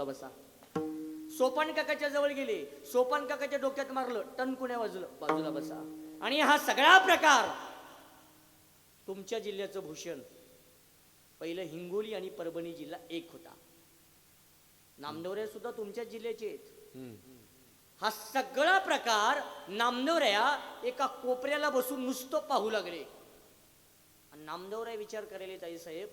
बाजूला बसा. सोपान काकाच्या जवळ गेले, सोपान काकाच्या डोक्यात मारलं, टणकुण्या बाजूला बाजूला बसा. आणि हा सगळा प्रकार तुमच्या जिल्ह्याचं भूषण. पहिलं हिंगोली आणि परभणी जिल्हा एक होता. नामदेवरे सुद्धा तुमच्या जिल्ह्याचे आहेत. हा सगळा प्रकार नामदेवऱ्या एका कोपऱ्याला बसून नुसतं पाहू लागले. आणि नामदेवराय विचार करायले, ताई साहेब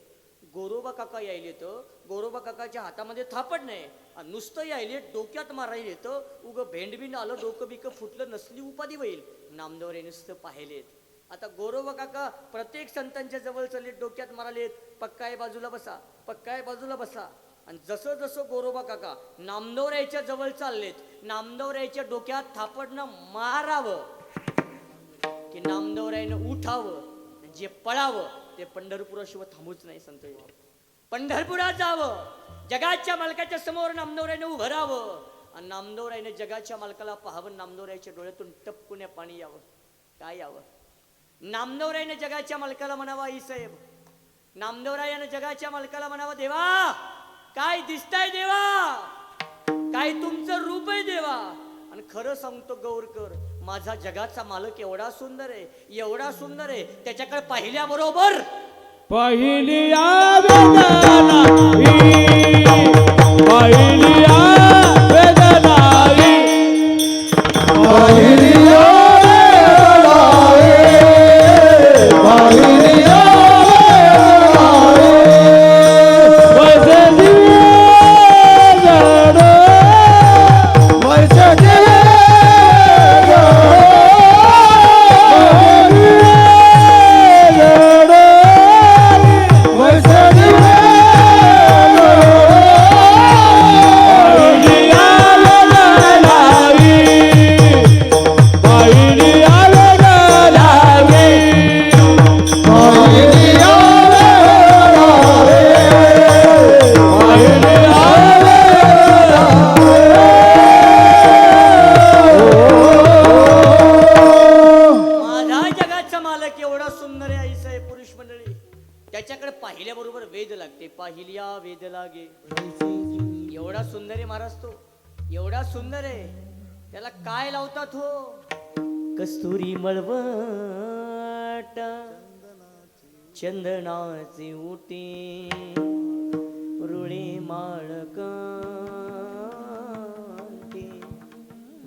गोरोबा काका यायले तर गोरोबा काकाच्या हातामध्ये थापड नाही, नुसतं यायले डोक्यात मारायले तर उग भेंडबिंड आलं, डोकं बिकं फुटलं, नसली उपाधी होईल. नामदेवराय नुसतं पाहिलेत. आता गोरोबा काका प्रत्येक संतांच्या जवळ चालले, डोक्यात मारालेत, पक्काय बाजूला बसा, पक्काय बाजूला बसा. आणि जसं जसं गोरोबा काका नामदेवरायच्या जवळ चाललेत, नामदेवरायच्या डोक्यात थापडनं मारावं की नामदेवरायनं उठावं, जे पळावं ते पंढरपुराशिवाय थांबूच नाही. संत पंढरपुरात जावं, जगाच्या मालकाच्या समोर नामदेवरायनं उभं राहावं आणि नामदेवरायनं जगाच्या मालकाला पाहावं. नामदेवरायच्या डोळ्यातून टपकुण्या पाणी यावं. काय यावं? नामदेवरायनं जगाच्या मालकाला म्हणावं, आई साहेब नामदेवरायानं जगाच्या मालकाला म्हणावं, देवा काय दिसताय देवा, काय तुमचं रूप आहे देवा. आणि खरं सांगतो गौरकर, माझा जगाचा मालक एवढा सुंदर आहे, एवढा सुंदर आहे, त्याच्याकडे पाहिल्याबरोबर पहिली वेदना पहिली वेदना पहिली त्याच्याकडे पाहिल्याबरोबर वेद लागते. पाहिल्या वेद लागे. एवढा सुंदर आहे महाराज तो, एवढा सुंदर आहे. त्याला काय लावतात हो? कस्तुरी मळवट चंदनाचे उटे रुळे माळकांती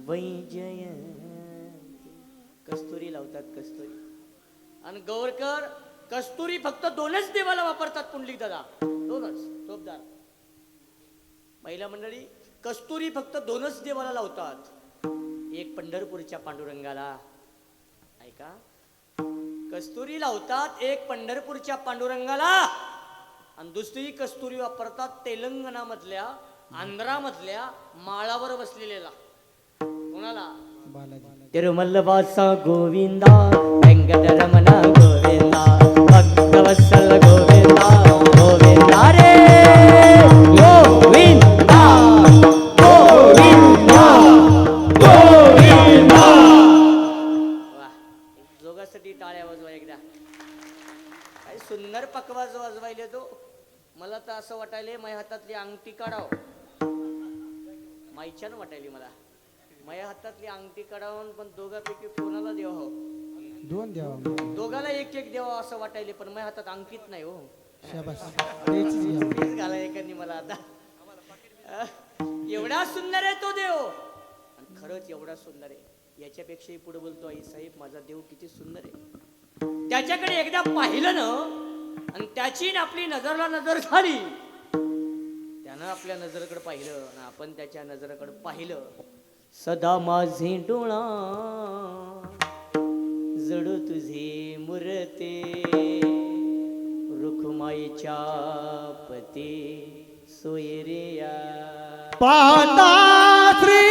वैजय. कस्तुरी लावतात, कस्तुरी. आणि गौरकर कस्तुरी फक्त दोनच देवाला वापरतात. पुंडलिक दादा दोनच, टोपदार महिला मंडळी, कस्तुरी फक्त दोनच देवाला लावतात. एक पंढरपूरच्या पांडुरंगाला, ऐका, कस्तुरी लावतात एक पंढरपूरच्या पांडुरंगाला. आणि दुसरी कस्तुरी वापरतात तेलंगणामधल्या, आंध्रामधल्या माळावर बसलेला. कोणाला? तिरुमल वासा गोविंदा वेंकटरमण गोविंदा भक्तवत्सल गोविंदा गोविंदा रे गोविंदा गोविंदा गोविंदा. जोगासाठी टाळ्या वाजवा एकदा. काय सुंदर पकवाज वाजवायले तो. मला तर असं वाटायले माझ्या हातातली अंगठी काढाव, माईच्यानं वाटायली मला. माझ्या हातातली अंगठी काढावून पण दोघांपैकी कोणाला देवा हो? दोन द्यावा, दोघाला एक एक देवा असं वाटायले, पण माझ्या हातात अंकित नाही हो. तेच घाला एकानी मला आता. एवढा सुंदर आहे तो देव, आणि खरंच एवढा सुंदर आहे. याच्यापेक्षाही पुढे बोलतो, आई साहेब माझा देव किती सुंदर आहे. त्याच्याकडे एकदा पाहिलं ना, आणि त्याची आपली नजरला नजर झाली, त्यानं आपल्या नजरेकडे पाहिलं आणि आपण त्याच्या नजरेकडे पाहिलं. सदा माझे डोळा जड तुझे मूर्ते रुखमाईच्या पती सोयरिया पाहता श्री